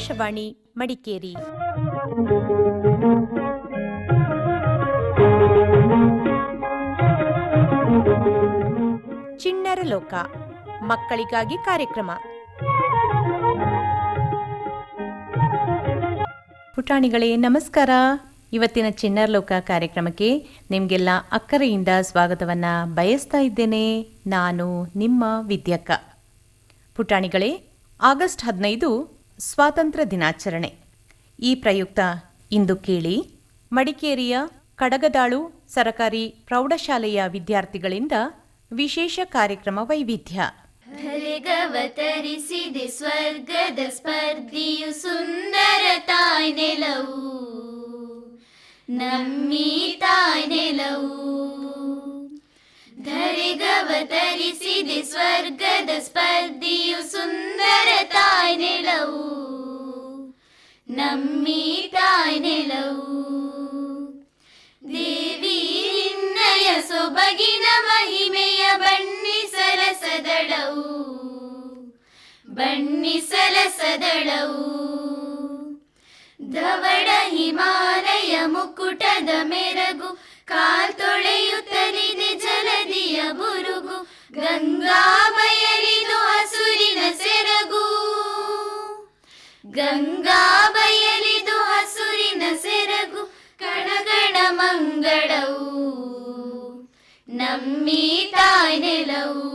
ಆಕಾಶವಾಣಿ ಮಡಿಕೇರಿ. ಚಿಣ್ಣರ ಲೋಕ ಮಕ್ಕಳಿಗಾಗಿ ಕಾರ್ಯಕ್ರಮ. ಪುಟಾಣಿಗಳೇ ನಮಸ್ಕಾರ. ಇವತ್ತಿನ ಚಿಣ್ಣರ ಲೋಕ ಕಾರ್ಯಕ್ರಮಕ್ಕೆ ನಿಮಗೆಲ್ಲ ಅಕ್ಕರೆಯಿಂದ ಸ್ವಾಗತವನ್ನು ಬಯಸ್ತಾ ಇದ್ದೇನೆ. ನಾನು ನಿಮ್ಮ ವಿದ್ಯಕ್ಕ. ಪುಟಾಣಿಗಳೇ, ಆಗಸ್ಟ್ 15 ಸ್ವಾತಂತ್ರ್ಯ ದಿನಾಚರಣೆ. ಈ ಪ್ರಯುಕ್ತ ಇಂದು ಕೇಳಿ ಮಡಿಕೇರಿಯ ಕಡಗದಾಳು ಸರಕಾರಿ ಪ್ರೌಢಶಾಲೆಯ ವಿದ್ಯಾರ್ಥಿಗಳಿಂದ ವಿಶೇಷ ಕಾರ್ಯಕ್ರಮ ವೈವಿಧ್ಯ. ಧರೆಗವತರಿಸಿದೆ ಸ್ವರ್ಗದ ಸ್ಪರ್ಧಿಯು ಸುಂದರ ತಾಯ್ ನೆಲವು, ನಮ್ಮಿ ತಾಯ್ ನೆಲವು. ಧರೆಗವತರಿಸಿದೆ ಸ್ವರ್ಗದ ಸ್ಪರ್ಧಿಯು ಸುಂದರ ತಾಯ್ ನೆಲವು, ನಮ್ಮಿ ತಾಯ್ ನೆಲವು. ದೇವಿ ನಿನ್ನಯ ಸೊಬಗಿನ ಮಹಿಮೆಯ ಬಣ್ಣಿಸಲ ಸದಳವು, ಬಣ್ಣಿಸಲ ಸದಳವು. ಧವಳ ಹಿಮಾಲಯ ಮುಕುಟದ ಮೆರಗು, ಕಾಲ್ತೊಳೆಯುತ್ತಲಿದೆ ಜಲದಿಯ ಬುರುಗು. ಗಂಗಾ ಬಯಲಿದು ಹಸುರಿನ ಸೆರಗು, ಗಂಗಾ ಬಯಲಿದು ಹಸುರಿನ ಸೆರಗು. ಕಣಗಣ ಮಂಗಳವು, ನಮ್ಮಿ ತಾಯ್ ನೆಲವು.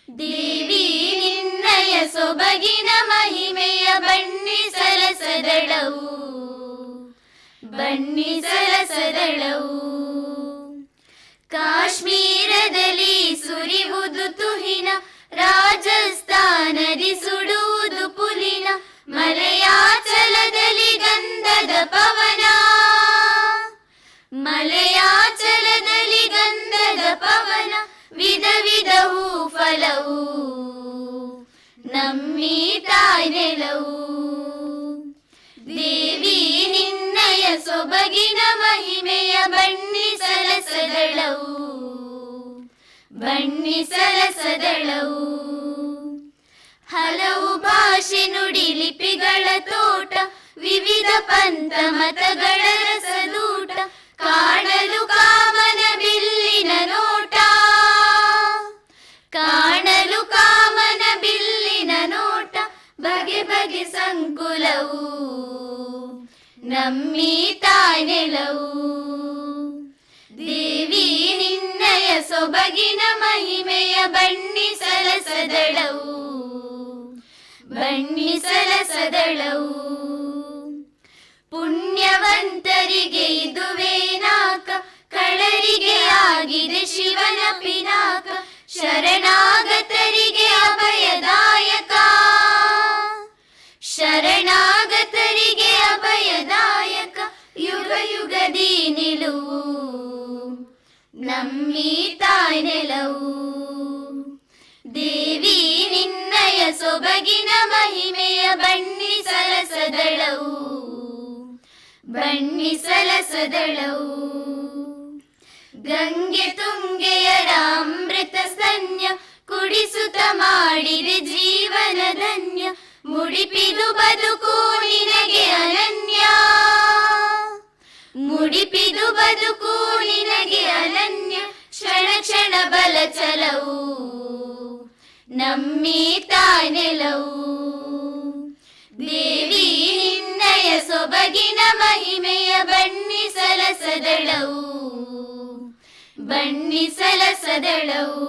ದೇವಿ ನಿನ್ನಯ ಸೊಬಗಿನ ಮಹಿಮೆಯ ಬಣ್ಣಿಸಲ ಸದಳವು, ಬಣ್ಣಿಸಲ ಸದಳವು. ಕಾಶ್ಮೀರದಲ್ಲಿ ಸುರಿಯುವುದು ತುಹಿನ, ರಾಜಸ್ಥಾನದಿ ಸುಡುವುದು ಪುಲಿನ. ಮಲಯಾಚಲದಲ್ಲಿ ಗಂಧದ ಪವನ, ಮಲಯಾಚಲದಲ್ಲಿ ಗಂಧದ ಪವನ. ವಿಧ ವಿಧ ಹೂ ಫಲವು, ನಮ್ಮಿ ತಾಯ್ ನೆಲವು. ದೇವಿ ನಿನ್ನಯ ಸೊಬಗಿನ ಮಹಿಮೆಯ ಬಣ್ಣಿಸಲ ಸದಳವು, ಬಣ್ಣಿಸಲ ಸದಳವು. ಹಲವು ಭಾಷೆ ನುಡಿ ಲಿಪಿಗಳ ತೋಟ, ವಿವಿಧ ಪಂಥ ಮತಗಳ ರಸದೂಟ. ಕಾಣಲು ಕಾಮನ ಬಿಲ್ಲಿನ ನೋಟ, ಕಾಣಲು ಕಾಮನ ಬಿಲ್ಲಿನ ನೋಟ. ಬಗೆ ಬಗೆ ಸಂಕುಲವು, ನಮ್ಮಿ ತಾಯ್ ನೆಲವು. ದೇವಿ ನಿನ್ನಯ ಸೊಬಗಿನ ಮಹಿಮೆಯ ಬಣ್ಣಿಸಲ ಸದಳವು, ಬಣ್ಣಿಸಲ ಸದಳವು. ಪುಣ್ಯವಂತರಿಗೆ ಇದುವೇ ನಾಕ, ಕಳರಿಗೆ ಆಗಿದೆ ಶಿವನ ಪಿನಾಕ. ಶರಣಾಗತರಿಗೆ ಅಭಯದಾಯಕ, ಶರಣಾಗತರಿಗೆ ಅಭಯದಾಯಕ. ಯುಗ ಯುಗದಿ ನಿಲುವು, ನಮ್ಮಿ ತಾಯ್ ನೆಲವು. ದೇವಿ ನಿನ್ನಯ ಸೊಬಗಿನ ಮಹಿಮೆಯ ಬಣ್ಣಿಸಲ ಸದಳವು, ಬಣ್ಣಿಸಲ ಸದಳವು. ಗಂಗೆ ತುಂಗೆಯರ ಅಮೃತ ಸ್ತನ್ಯ, ಕುಡಿಸುತ್ತ ಮಾಡಿದೆ ಜೀವನ ಧನ್ಯ. ಮುಡಿಪಿದು ಬದುಕು ನಿನಗೆ ಅನನ್ಯ, ಮುಡಿಪಿದು ಬದುಕು ನಿನಗೆ ಅನನ್ಯ. ಕ್ಷಣ ಕ್ಷಣ ಬಲ ಚಲವು, ನಮ್ಮಿ ತಾಯ್ ನೆಲವು. ದೇವಿ ನಿನ್ನಯ ಸೊಬಗಿನ ಮಹಿಮೆಯ ಬಣ್ಣಿಸಲ ಸದಳವು, ಬಣ್ಣಿಸಲ ಸದಳವು.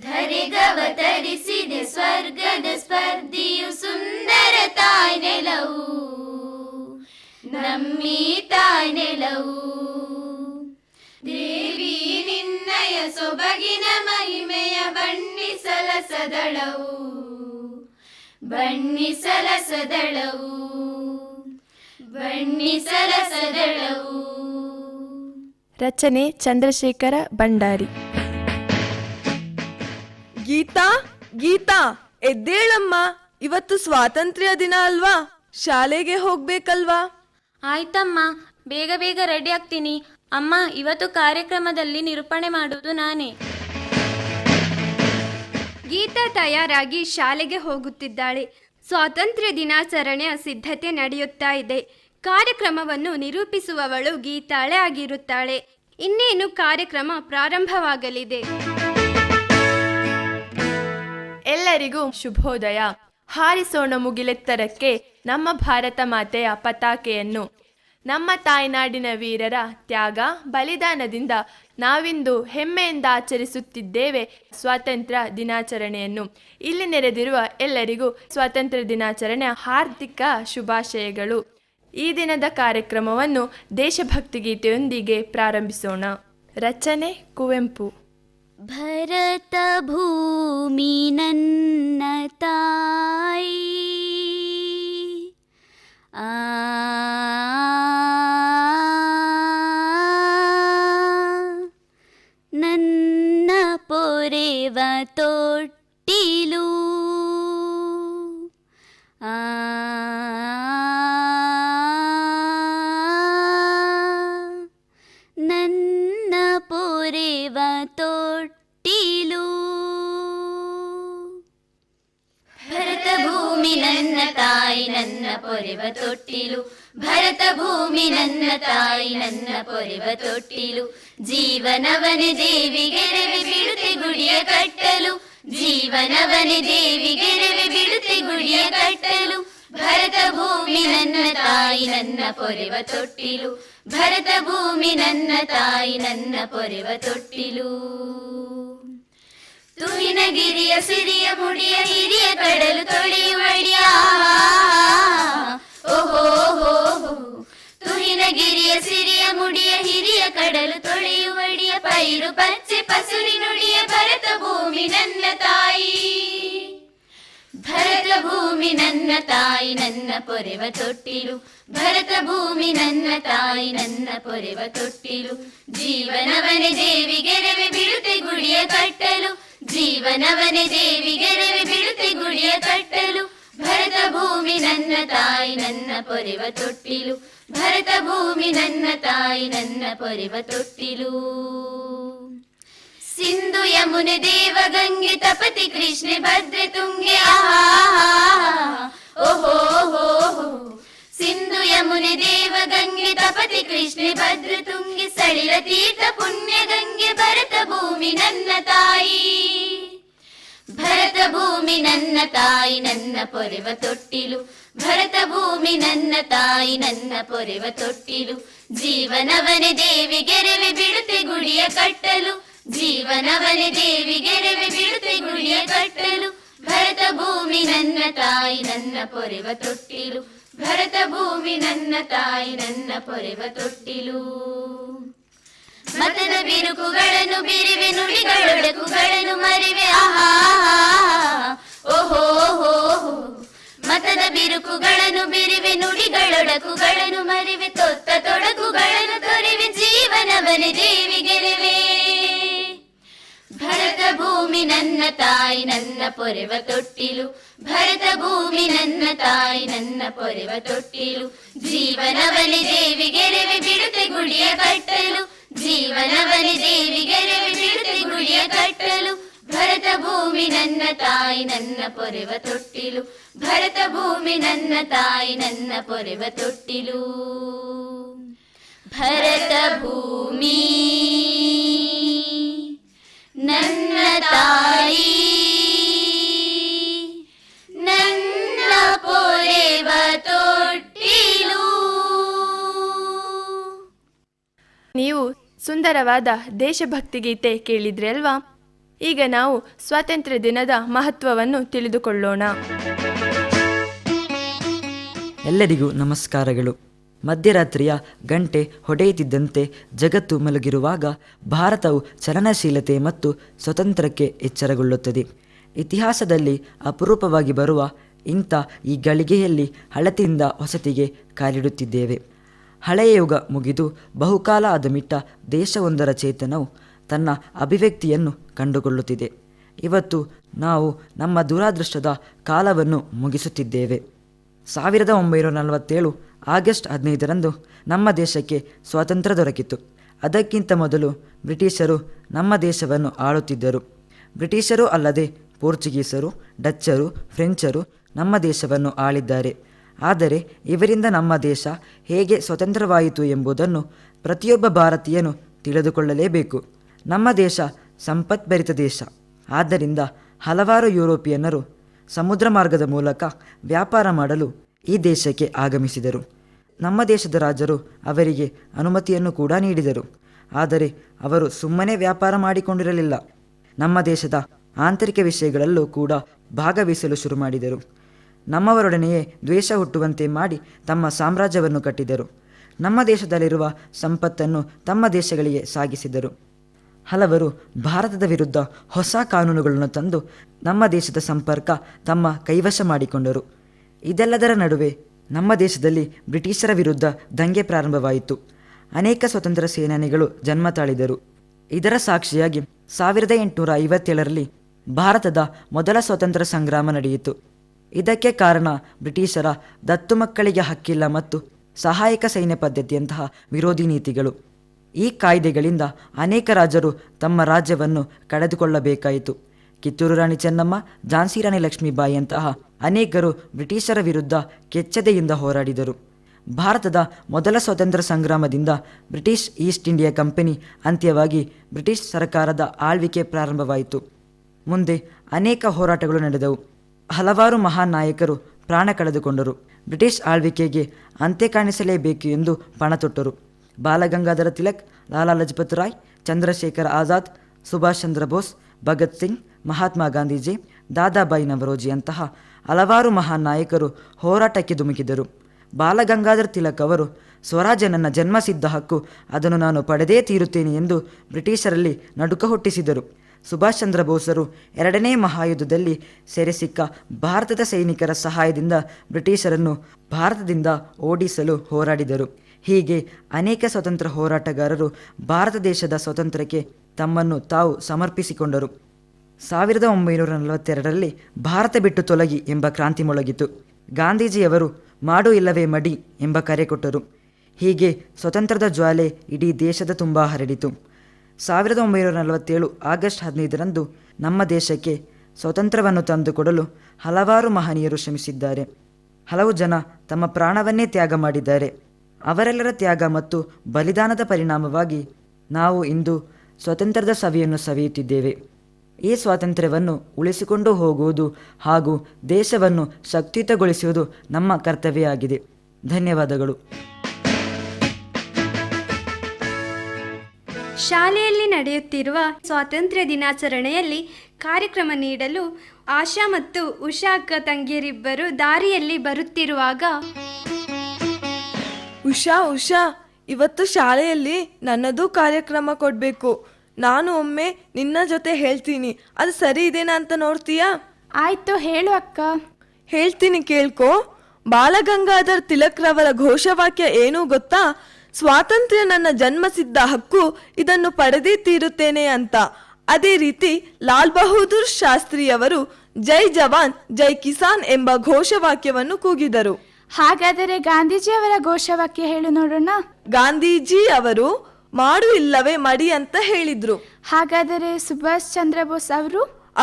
ಧರೆಗವತರಿಸಿದೆ ಸ್ವರ್ಗದ ಸ್ಪರ್ಧಿಯು ಸುಂದರ ತಾಯ್ ನೆಲವು, ನಮ್ಮಿ ತಾಯ್ ನೆಲವು. ದೇವಿ ನಿನ್ನಯ ಸೊಬಗಿನ ಮಹಿಮೆಯ ಬಣ್ಣಿಸಲ ಸದಳವು, ಬಣ್ಣಿಸಲ ಸದಳವು, ಬಣ್ಣಿಸಲ ಸದಳವು. ರಚನೆ ಚಂದ್ರಶೇಖರ ಭಂಡಾರಿ. ಗೀತಾ, ಗೀತಾ ಎದ್ದೇಳಮ್ಮ, ಇವತ್ತು ಸ್ವಾತಂತ್ರ್ಯ ದಿನ ಅಲ್ವಾ, ಶಾಲೆಗೆ ಹೋಗ್ಬೇಕಲ್ವಾ? ಆಯ್ತಮ್ಮ, ಬೇಗ ಬೇಗ ರೆಡಿ ಆಗ್ತೀನಿ. ಅಮ್ಮ, ಇವತ್ತು ಕಾರ್ಯಕ್ರಮದಲ್ಲಿ ನಿರೂಪಣೆ ಮಾಡುವುದು ನಾನೇ. ಗೀತಾ ತಯಾರಾಗಿ ಶಾಲೆಗೆ ಹೋಗುತ್ತಿದ್ದಾಳೆ. ಸ್ವಾತಂತ್ರ್ಯ ದಿನಾಚರಣೆಯ ಸಿದ್ಧತೆ ನಡೆಯುತ್ತಾ ಇದೆ. ಕಾರ್ಯಕ್ರಮವನ್ನು ನಿರೂಪಿಸುವವಳು ಗೀತಾಳೆ ಆಗಿರುತ್ತಾಳೆ. ಇನ್ನೇನು ಕಾರ್ಯಕ್ರಮ ಪ್ರಾರಂಭವಾಗಲಿದೆ. ಎಲ್ಲರಿಗೂ ಶುಭೋದಯ. ಹಾರಿಸೋಣ ಮುಗಿಲೆತ್ತರಕ್ಕೆ ನಮ್ಮ ಭಾರತ ಮಾತೆಯ ಪತಾಕೆಯನ್ನು. ನಮ್ಮ ತಾಯ್ನಾಡಿನ ವೀರರ ತ್ಯಾಗ ಬಲಿದಾನದಿಂದ ನಾವಿಂದು ಹೆಮ್ಮೆಯಿಂದ ಆಚರಿಸುತ್ತಿದ್ದೇವೆ ಸ್ವಾತಂತ್ರ್ಯ ದಿನಾಚರಣೆಯನ್ನು. ಇಲ್ಲಿ ನೆರೆದಿರುವ ಎಲ್ಲರಿಗೂ ಸ್ವಾತಂತ್ರ್ಯ ದಿನಾಚರಣೆಯ ಹಾರ್ದಿಕ ಶುಭಾಶಯಗಳು. ಈ ದಿನದ ಕಾರ್ಯಕ್ರಮವನ್ನು ದೇಶಭಕ್ತಿ ಗೀತೆಯೊಂದಿಗೆ ಪ್ರಾರಂಭಿಸೋಣ. ರಚನೆ ಕುವೆಂಪು. ಭರತ ಭೂಮಿ ನನ್ನ ತಾಯಿ, ನನ್ನ ಪೊರೆವ ತೊಟ್ಟಿಲು, ನನ್ನ ಪೊರೆವ ತೊಟ್ಟಿಲು. ಭರತ ಭೂಮಿ ನನ್ನ ತಾಯಿ ನನ್ನ ಪೊರೆವ ತೊಟ್ಟಿಲು, ಭರತ ಭೂಮಿ ನನ್ನ ತಾಯಿ ನನ್ನ ಪೊರೆವ ತೊಟ್ಟಿಲು. ಜೀವನವನೆ ದೇವಿಗೆರವೆ ಬಿಡುತ್ತೆ ಗುಡಿಯ ಕಟ್ಟಲು, ಜೀವನವನೆ ದೇವಿಗೆರವೆ ಬಿಡುತ್ತೆ ಗುಡಿಯ ಕಟ್ಟಲು. ಭರತ ಭೂಮಿ ನನ್ನ ತಾಯಿ ನನ್ನ ಪೊರೆವ ತೊಟ್ಟಿಲು, ಭರತ ಭೂಮಿ ನನ್ನ ತಾಯಿ ನನ್ನ ಪೊರೆವ ತೊಟ್ಟಿಲು. ತುಹಿನಗಿರಿಯ ಸಿರಿಯ ಮುಡಿಯ ಹಿರಿಯ ಕಡಲು ತೊಳೆಯುವಡಿಯ, ಓಹೋ ತುಹಿನಗಿರಿಯ ಸಿರಿಯ ಮುಡಿಯ ಹಿರಿಯ ಕಡಲು ತೊಳೆಯುವಡಿಯ. ಪೈರು ಪಚ್ಚೆ ಪಸುರಿ ನುಡಿಯ ಭರತ ಭೂಮಿ ನನ್ನ ತಾಯಿ, ಭರತ ಭೂಮಿ ನನ್ನ ತಾಯಿ ನನ್ನ ಪೊರೆವ ತೊಟ್ಟಿಲು, ಭರತ ಭೂಮಿ ನನ್ನ ತಾಯಿ ನನ್ನ ಪೊರೆವ ತೊಟ್ಟಿಲು. ಜೀವನವನೆ ದೇವಿಗೆರವೆ ಬಿಡುತ್ತೆ ಗುಡಿಯ ಕಟ್ಟಲು, ಜೀವನವನೆ ದೇವಿಗೆರವೆ ಬಿಡುತ್ತೆ ಗುಡಿಯ ಕಟ್ಟಲು. ಭರತ ಭೂಮಿ ನನ್ನ ತಾಯಿ ನನ್ನ ಪೊರೆವ ತೊಟ್ಟಿಲು, ಭರತ ಭೂಮಿ ನನ್ನ ತಾಯಿ ನನ್ನ ಪೊರೆವ ತೊಟ್ಟಿಲು. ಸಿಂಧು ಯಮುನೆ ದೇವ ಗಂಗೆ ತಪತಿ ಕೃಷ್ಣೆ ಭದ್ರೆ ತುಂಗೆ, ಓಹೋ ಸಿಂಧು ಯಮುನೆ ದೇವ ಗಂಗೆ ತಪತಿ ಕೃಷ್ಣೆ ಭದ್ರ ತುಂಗೆ. ಸಳಿಲ ತೀರ್ಥ ಪುಣ್ಯ ಗಂಗೆ ಭರತ ಭೂಮಿ ನನ್ನ ತಾಯಿ, ಭರತ ಭೂಮಿ ನನ್ನ ತಾಯಿ ನನ್ನ ಪೊರೆವ ತೊಟ್ಟಿಲು, ಭರತ ಭೂಮಿ ನನ್ನ ತಾಯಿ ನನ್ನ ಪೊರೆವ ತೊಟ್ಟಿಲು. ಜೀವನವನೆ ದೇವಿಗೆರವೆ ಬಿಡುತ್ತೆ ಗುಡಿಯ ಕಟ್ಟಲು, ಜೀವನವನೆ ದೇವಿಗೆರವೆ ಬಿಡುತ್ತೆ ಗುಡಿಯ ಕಟ್ಟಲು. ಭರತ ಭೂಮಿ ನನ್ನ ತಾಯಿ ನನ್ನ ಪೊರೆವ ತೊಟ್ಟಿಲು, ಭರತ ಭೂಮಿ ನನ್ನ ತಾಯಿ ನನ್ನ ಪೊರೆವ ತೊಟ್ಟಿಲು. ಮತದ ಬಿರುಕುಗಳನ್ನು ಬಿರಿವೆ ನುಡಿಗಳೊಡಕುಗಳನ್ನು ಮರಿವೆ, ಓಹೋ ಮತದ ಬಿರುಕುಗಳನ್ನು ಬಿರಿವೆ ನುಡಿಗಳೊಡಕುಗಳನ್ನು ಮರಿವೆ. ತೊತ್ತ ತೊಡಕುಗಳನ್ನು ತೊರಿವೆ ಜೀವನವನೆ ದೇವಿಗೆರವೆ. ಭರತ ಭೂಮಿ ನನ್ನ ತಾಯಿ ನನ್ನ ಪೊರೆವ ತೊಟ್ಟಿಲು, ಭರತ ಭೂಮಿ ನನ್ನ ತಾಯಿ ನನ್ನ ಪೊರೆವ ತೊಟ್ಟಿಲು. ಜೀವನವನೆ ದೇವಿಗೆರವೆ ಬಿಡುತ್ತೆ ಗುಡಿಯ ಕಟ್ಟಲು, ಜೀವನವನೆ ದೇವಿಗೆರವೆ ಬಿಡುತ್ತೆ ಗುಡಿಯ ಕಟ್ಟಲು. ಭರತ ಭೂಮಿ ನನ್ನ ತಾಯಿ ನನ್ನ ಪೊರೆವ ತೊಟ್ಟಿಲು, ಭರತ ಭೂಮಿ ನನ್ನ ತಾಯಿ ನನ್ನ ಪೊರೆವ ತೊಟ್ಟಿಲು. ಭರತ ಭೂಮಿ ನನ್ನ ತಾಯಿ ನನ್ನ ಪೊರೆವ ತೊಟ್ಟಿಲು. ನೀವು ಸುಂದರವಾದ ದೇಶಭಕ್ತಿ ಗೀತೆ ಕೇಳಿದ್ರಿ ಅಲ್ವಾ? ಈಗ ನಾವು ಸ್ವಾತಂತ್ರ್ಯ ದಿನದ ಮಹತ್ವವನ್ನು ತಿಳಿದುಕೊಳ್ಳೋಣ. ಎಲ್ಲರಿಗೂ ನಮಸ್ಕಾರಗಳು. ಮಧ್ಯರಾತ್ರಿಯ ಗಂಟೆ ಹೊಡೆಯುತ್ತಿದ್ದಂತೆ ಜಗತ್ತು ಮಲಗಿರುವಾಗ ಭಾರತವು ಚಲನಶೀಲತೆ ಮತ್ತು ಸ್ವತಂತ್ರಕ್ಕೆ ಎಚ್ಚರಗೊಳ್ಳುತ್ತದೆ. ಇತಿಹಾಸದಲ್ಲಿ ಅಪರೂಪವಾಗಿ ಬರುವ ಇಂಥ ಈ ಗಳಿಗೆಯಲ್ಲಿ ಹಳತಿಯಿಂದ ಹೊಸತಿಗೆ ಕಾಲಿಡುತ್ತಿದ್ದೇವೆ. ಹಳೆಯ ಯುಗ ಮುಗಿದು ಬಹುಕಾಲ ಆದಮಿಟ್ಟ ದೇಶವೊಂದರ ಚೇತನವು ತನ್ನ ಅಭಿವ್ಯಕ್ತಿಯನ್ನು ಕಂಡುಕೊಳ್ಳುತ್ತಿದೆ. ಇವತ್ತು ನಾವು ನಮ್ಮ ದುರಾದೃಷ್ಟದ ಕಾಲವನ್ನು ಮುಗಿಸುತ್ತಿದ್ದೇವೆ. 1947 ಆಗಸ್ಟ್ 15ರಂದು ನಮ್ಮ ದೇಶಕ್ಕೆ ಸ್ವಾತಂತ್ರ್ಯ ದೊರಕಿತು. ಅದಕ್ಕಿಂತ ಮೊದಲು ಬ್ರಿಟಿಷರು ನಮ್ಮ ದೇಶವನ್ನು ಆಳುತ್ತಿದ್ದರು. ಬ್ರಿಟಿಷರು ಅಲ್ಲದೆ ಪೋರ್ಚುಗೀಸರು, ಡಚ್ಚರು, ಫ್ರೆಂಚರು, ನಮ್ಮ ದೇಶವನ್ನು ಆಳಿದ್ದಾರೆ. ಆದರೆ ಇವರಿಂದ ನಮ್ಮ ದೇಶ ಹೇಗೆ ಸ್ವತಂತ್ರವಾಯಿತು ಎಂಬುದನ್ನು ಪ್ರತಿಯೊಬ್ಬ ಭಾರತೀಯನು ತಿಳಿದುಕೊಳ್ಳಲೇಬೇಕು. ನಮ್ಮ ದೇಶ ಸಂಪತ್ಭರಿತ ದೇಶ. ಆದ್ದರಿಂದ ಹಲವಾರು ಯುರೋಪಿಯನ್ನರು ಸಮುದ್ರ ಮಾರ್ಗದ ಮೂಲಕ ವ್ಯಾಪಾರ ಮಾಡಲು ಈ ದೇಶಕ್ಕೆ ಆಗಮಿಸಿದರು. ನಮ್ಮ ದೇಶದ ರಾಜರು ಅವರಿಗೆ ಅನುಮತಿಯನ್ನು ಕೂಡ ನೀಡಿದರು. ಆದರೆ ಅವರು ಸುಮ್ಮನೆ ವ್ಯಾಪಾರ ಮಾಡಿಕೊಂಡಿರಲಿಲ್ಲ. ನಮ್ಮ ದೇಶದ ಆಂತರಿಕ ವಿಷಯಗಳಲ್ಲೂ ಕೂಡ ಭಾಗವಹಿಸಲು ಶುರು ಮಾಡಿದರು. ನಮ್ಮವರೊಡನೆಯೇ ದ್ವೇಷ ಹುಟ್ಟುವಂತೆ ಮಾಡಿ ತಮ್ಮ ಸಾಮ್ರಾಜ್ಯವನ್ನು ಕಟ್ಟಿದರು. ನಮ್ಮ ದೇಶದಲ್ಲಿರುವ ಸಂಪತ್ತನ್ನು ತಮ್ಮ ದೇಶಗಳಿಗೆ ಸಾಗಿಸಿದರು. ಹಲವರು ಭಾರತದ ವಿರುದ್ಧ ಹೊಸ ಕಾನೂನುಗಳನ್ನು ತಂದು ನಮ್ಮ ದೇಶದ ಸಂಪರ್ಕ ತಮ್ಮ ಕೈವಶ ಮಾಡಿಕೊಂಡರು. ಇದೆಲ್ಲದರ ನಡುವೆ ನಮ್ಮ ದೇಶದಲ್ಲಿ ಬ್ರಿಟಿಷರ ವಿರುದ್ಧ ದಂಗೆ ಪ್ರಾರಂಭವಾಯಿತು. ಅನೇಕ ಸ್ವತಂತ್ರ ಸೇನಾನಿಗಳು ಜನ್ಮ ತಾಳಿದರು. ಇದರ ಸಾಕ್ಷಿಯಾಗಿ 1857ರಲ್ಲಿ ಭಾರತದ ಮೊದಲ ಸ್ವತಂತ್ರ ಸಂಗ್ರಾಮ ನಡೆಯಿತು. ಇದಕ್ಕೆ ಕಾರಣ ಬ್ರಿಟಿಷರ ದತ್ತು ಮಕ್ಕಳಿಗೆ ಹಕ್ಕಿಲ್ಲ ಮತ್ತು ಸಹಾಯಕ ಸೈನ್ಯ ಪದ್ಧತಿಯಂತಹ ವಿರೋಧಿ ನೀತಿಗಳು. ಈ ಕಾಯ್ದೆಗಳಿಂದ ಅನೇಕ ರಾಜರು ತಮ್ಮ ರಾಜ್ಯವನ್ನು ಕಳೆದುಕೊಳ್ಳಬೇಕಾಯಿತು. ಕಿತ್ತೂರು ರಾಣಿ ಚೆನ್ನಮ್ಮ, ಝಾನ್ಸಿ ರಾಣಿ ಲಕ್ಷ್ಮೀಬಾಯಿಯಂತಹ ಅನೇಕರು ಬ್ರಿಟಿಷರ ವಿರುದ್ಧ ಕೆಚ್ಚೆದೆಯಿಂದ ಹೋರಾಡಿದರು. ಭಾರತದ ಮೊದಲ ಸ್ವತಂತ್ರ ಸಂಗ್ರಾಮದಿಂದ ಬ್ರಿಟಿಷ್ ಈಸ್ಟ್ ಇಂಡಿಯಾ ಕಂಪನಿ ಅಂತ್ಯವಾಗಿ ಬ್ರಿಟಿಷ್ ಸರ್ಕಾರದ ಆಳ್ವಿಕೆ ಪ್ರಾರಂಭವಾಯಿತು. ಮುಂದೆ ಅನೇಕ ಹೋರಾಟಗಳು ನಡೆದವು. ಹಲವಾರು ಮಹಾನ್ ನಾಯಕರು ಪ್ರಾಣ ಕಳೆದುಕೊಂಡರು. ಬ್ರಿಟಿಷ್ ಆಳ್ವಿಕೆಗೆ ಅಂತ್ಯ ಕಾಣಿಸಲೇಬೇಕು ಎಂದು ಪಣ ತೊಟ್ಟರು. ಬಾಲಗಂಗಾಧರ ತಿಲಕ್, ಲಾಲಾ ಲಜಪತ್ ರಾಯ್, ಚಂದ್ರಶೇಖರ ಆಜಾದ್, ಸುಭಾಷ್ ಚಂದ್ರ ಬೋಸ್, ಭಗತ್ ಸಿಂಗ್, ಮಹಾತ್ಮ ಗಾಂಧೀಜಿ, ದಾದಾಬಾಯಿ ನವರೋಜಿಯಂತಹ ಹಲವಾರು ಮಹಾನ್ ನಾಯಕರು ಹೋರಾಟಕ್ಕೆ ಧುಮುಕಿದರು. ಬಾಲಗಂಗಾಧರ ತಿಲಕ್ ಅವರು ಸ್ವರಾಜ್ಯ ನನ್ನ ಜನ್ಮಸಿದ್ಧ ಹಕ್ಕು, ಅದನ್ನು ನಾನು ಪಡೆದೇ ತೀರುತ್ತೇನೆ ಎಂದು ಬ್ರಿಟಿಷರಲ್ಲಿ ನಡುಕ ಹುಟ್ಟಿಸಿದರು. ಸುಭಾಷ್ ಚಂದ್ರ ಬೋಸರು 2ನೇ ಮಹಾಯುದ್ಧದಲ್ಲಿ ಸೆರೆಸಿಕ್ಕ ಭಾರತದ ಸೈನಿಕರ ಸಹಾಯದಿಂದ ಬ್ರಿಟಿಷರನ್ನು ಭಾರತದಿಂದ ಓಡಿಸಲು ಹೋರಾಡಿದರು. ಹೀಗೆ ಅನೇಕ ಸ್ವತಂತ್ರ ಹೋರಾಟಗಾರರು ಭಾರತ ದೇಶದ ಸ್ವಾತಂತ್ರ್ಯಕ್ಕೆ ತಮ್ಮನ್ನು ತಾವು ಸಮರ್ಪಿಸಿಕೊಂಡರು. 1942ರಲ್ಲಿ ಭಾರತ ಬಿಟ್ಟು ತೊಲಗಿ ಎಂಬ ಕ್ರಾಂತಿ ಮೊಳಗಿತು. ಗಾಂಧೀಜಿಯವರು ಮಾಡು ಇಲ್ಲವೇ ಮಡಿ ಎಂಬ ಕರೆ ಕೊಟ್ಟರು. ಹೀಗೆ ಸ್ವತಂತ್ರದ ಜ್ವಾಲೆ ಇಡೀ ದೇಶದ ತುಂಬ ಹರಡಿತು. 1947 ಆಗಸ್ಟ್ 15ರಂದು ನಮ್ಮ ದೇಶಕ್ಕೆ ಸ್ವತಂತ್ರವನ್ನು ತಂದುಕೊಡಲು ಹಲವಾರು ಮಹನೀಯರು ಶ್ರಮಿಸಿದ್ದಾರೆ. ಹಲವು ಜನ ತಮ್ಮ ಪ್ರಾಣವನ್ನೇ ತ್ಯಾಗ ಮಾಡಿದ್ದಾರೆ. ಅವರೆಲ್ಲರ ತ್ಯಾಗ ಮತ್ತು ಬಲಿದಾನದ ಪರಿಣಾಮವಾಗಿ ನಾವು ಇಂದು ಸ್ವಾತಂತ್ರ್ಯದ ಸವಿಯನ್ನು ಸವಿಯುತ್ತಿದ್ದೇವೆ. ಈ ಸ್ವಾತಂತ್ರ್ಯವನ್ನು ಉಳಿಸಿಕೊಂಡು ಹೋಗುವುದು ಹಾಗೂ ದೇಶವನ್ನು ಶಕ್ತಿಯುತಗೊಳಿಸುವುದು ನಮ್ಮ ಕರ್ತವ್ಯ ಆಗಿದೆ. ಧನ್ಯವಾದಗಳು. ಶಾಲೆಯಲ್ಲಿ ನಡೆಯುತ್ತಿರುವ ಸ್ವಾತಂತ್ರ್ಯ ದಿನಾಚರಣೆಯಲ್ಲಿ ಕಾರ್ಯಕ್ರಮ ನೀಡಲು ಆಶಾ ಮತ್ತು ಉಷಾ ಅಕ್ಕ ತಂಗಿಯರಿಬ್ಬರು ದಾರಿಯಲ್ಲಿ ಬರುತ್ತಿರುವಾಗ, ಉಷಾ ಇವತ್ತು ಶಾಲೆಯಲ್ಲಿ ನನ್ನದು ಕಾರ್ಯಕ್ರಮ ಕೊಡಬೇಕು. ನಾನು ಒಮ್ಮೆ ನಿನ್ನ ಜೊತೆ ಹೇಳ್ತೀನಿ, ಅದು ಸರಿ ಇದೆನಾ ಅಂತ ನೋಡ್ತೀಯಾ? ಆಯ್ತು, ಹೇಳು ಅಕ್ಕ. ಹೇಳ್ತೀನಿ ಕೇಳ್ಕೊ. ಬಾಲಗಂಗಾಧರ್ ತಿಲಕ್ ರವರ ಘೋಷವಾಕ್ಯ ಏನು ಗೊತ್ತಾ? ಸ್ವಾತಂತ್ರ್ಯ ನನ್ನ ಜನ್ಮಸಿದ್ಧ ಹಕ್ಕು, ಇದನ್ನು ಪಡೆದೇ ತೀರುತ್ತೇನೆ ಅಂತ. ಅದೇ ರೀತಿ ಲಾಲ್ ಬಹದ್ದೂರ್ ಶಾಸ್ತ್ರಿಯವರು ಜೈ ಜವಾನ್ ಜೈ ಕಿಸಾನ್ ಎಂಬ ಘೋಷವಾಕ್ಯವನ್ನು ಕೂಗಿದರು. ಹಾಗಾದರೆ ಗಾಂಧೀಜಿಯವರ ಘೋಷವಾಕ್ಯ ಹೇಳು ನೋಡೋಣ. ಗಾಂಧೀಜಿ ಅವರು ಮಾಡು ಇಲ್ಲವೇ ಮಡಿ ಅಂತ ಹೇಳಿದ್ರು. ಹಾಗಾದರೆ ಸುಭಾಷ್ ಚಂದ್ರ ಬೋಸ್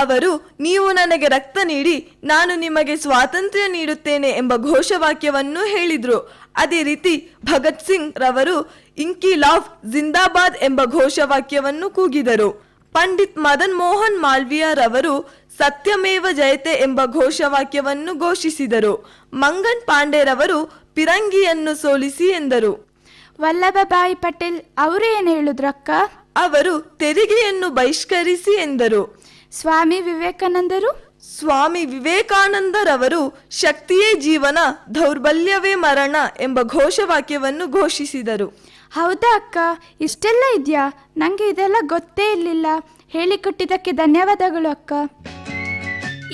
ಅವರು ನೀವು ನನಗೆ ರಕ್ತ ನೀಡಿ ನಾನು ನಿಮಗೆ ಸ್ವಾತಂತ್ರ್ಯ ನೀಡುತ್ತೇನೆ ಎಂಬ ಘೋಷವಾಕ್ಯವನ್ನು ಹೇಳಿದ್ರು. ಅದೇ ರೀತಿ ಭಗತ್ ಸಿಂಗ್ ರವರು ಇನ್ಕಿಲಾಬ್ ಜಿಂದಾಬಾದ್ ಎಂಬ ಘೋಷವಾಕ್ಯವನ್ನು ಕೂಗಿದರು. ಪಂಡಿತ್ ಮದನ್ ಮೋಹನ್ ಮಾಲ್ವಿಯ ರವರು ಸತ್ಯಮೇವ ಜಯತೆ ಎಂಬ ಘೋಷವಾಕ್ಯವನ್ನು ಘೋಷಿಸಿದರು. ಮಂಗನ್ ಪಾಂಡೆರವರು ಪಿರಂಗಿಯನ್ನು ಸೋಲಿಸಿ ಎಂದರು. ವಲ್ಲಭಭಾಯಿ ಪಟೇಲ್ ಅವರು ಏನು ಹೇಳಿದ್ರಕ್ಕ? ಅವರು ತೆರಿಗೆಯನ್ನು ಬಹಿಷ್ಕರಿಸಿ ಎಂದರು. ಸ್ವಾಮಿ ವಿವೇಕಾನಂದರವರು ಶಕ್ತಿಯೇ ಜೀವನ, ದೌರ್ಬಲ್ಯವೇ ಮರಣ ಎಂಬ ಘೋಷವಾಕ್ಯವನ್ನು ಘೋಷಿಸಿದರು. ಹೌದಾ ಅಕ್ಕ, ಇಷ್ಟೆಲ್ಲ ಇದೆಯಾ? ನನಗೆ ಇದೆಲ್ಲ ಗೊತ್ತೇ ಇರಲಿಲ್ಲ. ಹೇಳಿಕೊಟ್ಟಿದ್ದಕ್ಕೆ ಧನ್ಯವಾದಗಳು ಅಕ್ಕ.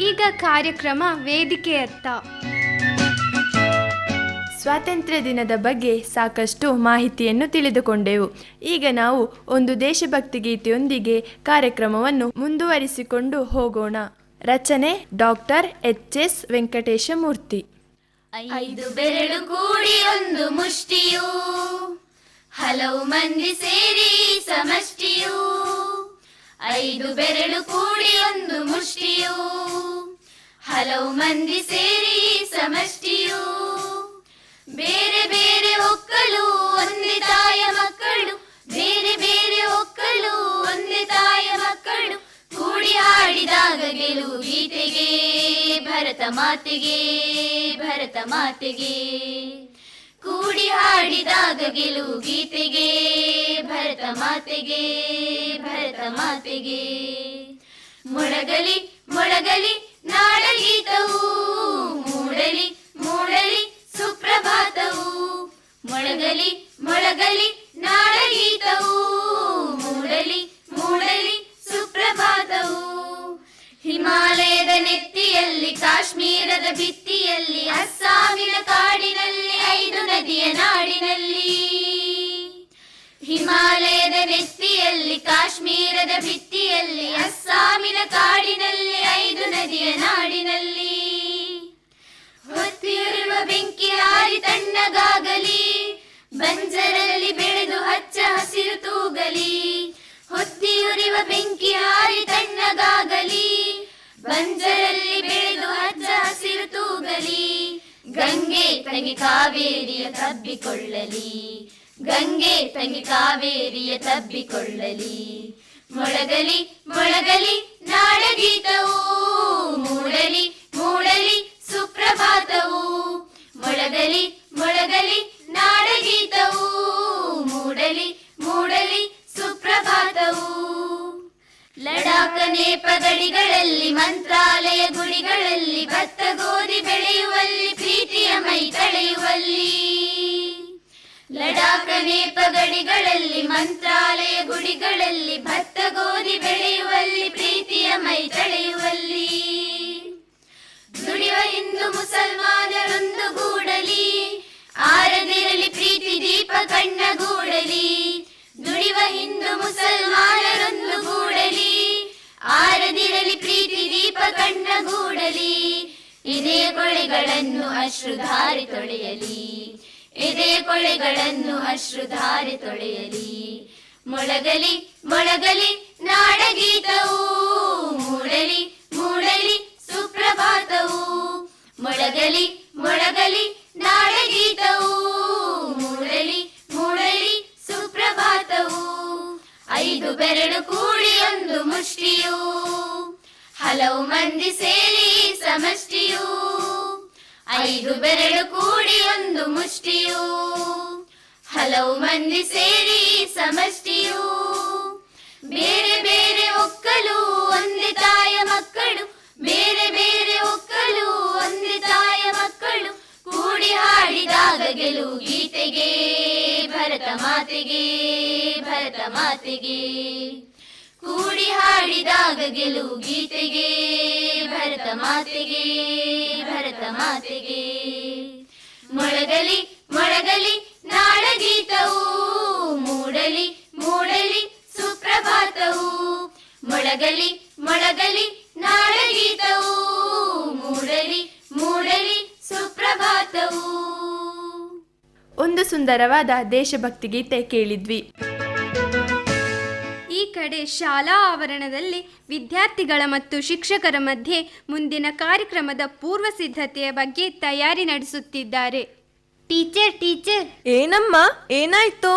ಈಗ ಕಾರ್ಯಕ್ರಮ ವೇದಿಕೆಯತ್ತ. ಸ್ವಾತಂತ್ರ್ಯ ದಿನದ ಬಗ್ಗೆ ಸಾಕಷ್ಟು ಮಾಹಿತಿಯನ್ನು ತಿಳಿದುಕೊಂಡೆವು. ಈಗ ನಾವು ಒಂದು ದೇಶಭಕ್ತಿ ಗೀತೆಯೊಂದಿಗೆ ಕಾರ್ಯಕ್ರಮವನ್ನು ಮುಂದುವರಿಸಿಕೊಂಡು ಹೋಗೋಣ. ರಚನೆ ಡಾಕ್ಟರ್ ಎಚ್.ಎಸ್. ವೆಂಕಟೇಶಮೂರ್ತಿ. 5 ಬೆರಳು ಕೂಡಿ ಒಂದು ಮುಷ್ಟಿಯು, ಹಲವು ಮಂದಿ ಸೇರಿ ಸಮಷ್ಟಿಯು. 5 ಬೆರಳು ಕೂಡಿ ಒಂದು ಮುಷ್ಟಿಯು, ಹಲವು ಮಂದಿ ಸೇರಿ ಸಮಷ್ಟಿಯು, ಬೇರೆ ಬೇರೆ ಒಕ್ಕಲು ಒಂದೇ ತಾಯ ಮಕ್ಕಳು, ಬೇರೆ ಬೇರೆ ಒಕ್ಕಲು ಒಂದೇ ತಾಯ ಮಕ್ಕಳು, ಕೂಡಿ ಹಾಡಿದಾಗ ಗೆಲುವು ಗೀತೆಗೆ, ಭರತ ಮಾತೆಗೆ, ಭರತ ಮಾತೆಗೆ. ಕೂಡಿ ಹಾಡಿದಾಗ ಗೆಲುವು ಗೀತೆಗೆ, ಭರತ ಮಾತೆಗೆ, ಭರತ ಮಾತೆಗೆ. ಮೊಳಗಲಿ ಮೊಳಗಲಿ ನಾಡಗೀತವು, ಮೂಡಲಿ ಮೂಡಲಿ ಸುಪ್ರಭಾತವು. ಮೊಳಗಲಿ ಮೊಳಗಲಿ ನಾಡಗೀತವು, ಮೂಡಲಿ ಮೂಡಲಿ ಸುಪ್ರಭಾತವು. ಹಿಮಾಲಯದ ನೆತ್ತಿಯಲ್ಲಿ, ಕಾಶ್ಮೀರದ ಭಿತ್ತಿಯಲ್ಲಿ, ಅಸ್ಸಾಮಿನ ಕಾಡಿನಲ್ಲಿ, 5 ನದಿಯ ನಾಡಿನಲ್ಲಿ. ಹಿಮಾಲಯದ ನೆತ್ತಿಯಲ್ಲಿ, ಕಾಶ್ಮೀರದ ಭಿತ್ತಿಯಲ್ಲಿ, ಅಸ್ಸಾಮಿನ ಕಾಡಿನಲ್ಲಿ, 5 ನದಿಯ ನಾಡಿನಲ್ಲಿ. ಹೊತ್ತಿರುವ ಬೆಂಕಿ ಹಾರಿ ತಣ್ಣಗಾಗಲಿ, ಬಂಜರಲ್ಲಿ ಬೆಳೆದು ಹಚ್ಚ ಹಸಿರು ತೂಗಲಿ. ಹೊತ್ತಿಯುರಿವ ಬೆಂಕಿ ಹಾರಿ ತಣ್ಣಗಾಗಲಿ, ಬಂಜರಲ್ಲಿ ಬೆಳೆದು ಹಚ್ಚ ಹಸಿರು ತೂಗಲಿ. ಗಂಗೆ ತಂಗಿ ಕಾವೇರಿಯ ತಬ್ಬಿಕೊಳ್ಳಲಿ, ಗಂಗೆ ತಂಗಿ ಕಾವೇರಿಯ ತಬ್ಬಿಕೊಳ್ಳಲಿ. ಮೊಳಗಲಿ ಮೊಳಗಲಿ ನಾಡಗೀತವು, ಮೂಡಲಿ ಮೂಡಲಿ ಸುಪ್ರಭಾತವು. ಮೊಳಗಲಿ ಮೊಳಗಲಿ ನಾಡಗೀತವು, ಮೂಡಲಿ ಮೂಡಲಿ ಸುಪ್ರಭಾತವು. ಲಡಾಖ ನೇಪ ಗಡಿಗಳಲ್ಲಿ, ಮಂತ್ರಾಲಯ ಗುಡಿಗಳಲ್ಲಿ, ಭತ್ತ ಗೋಧಿ ಬೆಳೆಯುವಲ್ಲಿ, ಪ್ರೀತಿಯ ಮೈ ತಳೆಯುವಲ್ಲಿ. ಲಡಾಖ ನೇಪ ಗಡಿಗಳಲ್ಲಿ, ಮಂತ್ರಾಲಯ ಗುಡಿಗಳಲ್ಲಿ, ಭತ್ತ ಗೋಧಿ ಬೆಳೆಯುವಲ್ಲಿ, ಪ್ರೀತಿಯ ಮೈ ತಳೆಯುವಲ್ಲಿ. ದುಡಿಯುವ ಹಿಂದೂ ಮುಸಲ್ಮಾನರೊಂದು ಗೂಡಲಿ, ಆರದಿರಲಿ ಪ್ರೀತಿ ದೀಪ ಕಣ್ಣಗೂಡಲಿ. ದುಡಿಯುವ ಹಿಂದೂ ಮುಸಲ್ಮಾನರೊಂದು ಗೂಡಲಿ, ಆರದಿರಲಿ ಪ್ರೀತಿ ದೀಪ ಕಣ್ಣಗೂಡಲಿ. ಇದೇ ಕೊಳೆಗಳನ್ನು ಅಶ್ರುಧಾರೆ ತೊಳೆಯಲಿ, ಇದೇ ಕೊಳೆಗಳನ್ನು ಅಶ್ರುಧಾರೆ ತೊಳೆಯಲಿ. ಮೊಳಗಲಿ ಮೊಳಗಲಿ ನಾಡಗೀತವು, ಮೂಡಲಿ ಮೂಡಲಿ ಸುಪ್ರಭಾತವು. ಮೊಳಗಲಿ ಮೊಳಗಲಿ ನಾಡಗೀತವು, ಮೂಡಲಿ ಮೂಡಲಿ ಸುಪ್ರಭಾತವು. 5 ಬೆರಳು ಕೂಡಿ ಒಂದು ಮುಷ್ಟಿಯು, ಹಲವು ಮಂದಿ ಸೇರಿ ಸಮಷ್ಟಿಯು. 5 ಬೆರಳು ಕೂಡಿ ಒಂದು ಮುಷ್ಟಿಯು, ಹಲವು ಮಂದಿ ಸೇರಿ ಸಮಷ್ಟಿಯು. ಬೇರೆ ಬೇರೆ ಒಕ್ಕಲು ಒಂದೇ ತಾಯ ಮಕ್ಕಳು, ಬೇರೆ ಬೇರೆ ಒಕ್ಕಲು ಒಂದೇ ತಾಯ ಮಕ್ಕಳು, ಕೂಡಿ ಹಾಡಿದಾಗ ಗೆಲುವು ಗೀತೆಗೆ, ಭರತ ಮಾತೆಗೆ, ಭರತ ಮಾತೆಗೆ. ಕೂಡಿ ಹಾಡಿದಾಗ ಗೆಲುವು ಗೀತೆಗೆ, ಭರತ ಮಾತೆಗೆ, ಭರತ ಮಾತೆಗೆ. ಮೊಳಗಲಿ ಮೊಳಗಲಿ ನಾಡಗೀತವು, ಮೂಡಲಿ ಮೂಡಲಿ ಸುಪ್ರಭಾತವು. ಮೊಳಗಲಿ ಮೊಳಗಲಿ ನಾಡಗೀತವು, ಮೂಡಲಿ ಮೂಡಲಿ ಸುಪ್ರಭಾತವು. ಒಂದು ಸುಂದರವಾದ ದೇಶಭಕ್ತಿ ಗೀತೆ ಕೇಳಿದ್ವಿ. ಈ ಕಡೆ ಶಾಲಾ ಆವರಣದಲ್ಲಿ ವಿದ್ಯಾರ್ಥಿಗಳ ಮತ್ತು ಶಿಕ್ಷಕರ ಮಧ್ಯೆ ಮುಂದಿನ ಕಾರ್ಯಕ್ರಮದ ಪೂರ್ವ ಸಿದ್ಧತೆಯ ಬಗ್ಗೆ ತಯಾರಿ ನಡೆಸುತ್ತಿದ್ದಾರೆ. ಟೀಚರ್ ಟೀಚರ್ ಏನಮ್ಮ, ಏನಾಯ್ತು?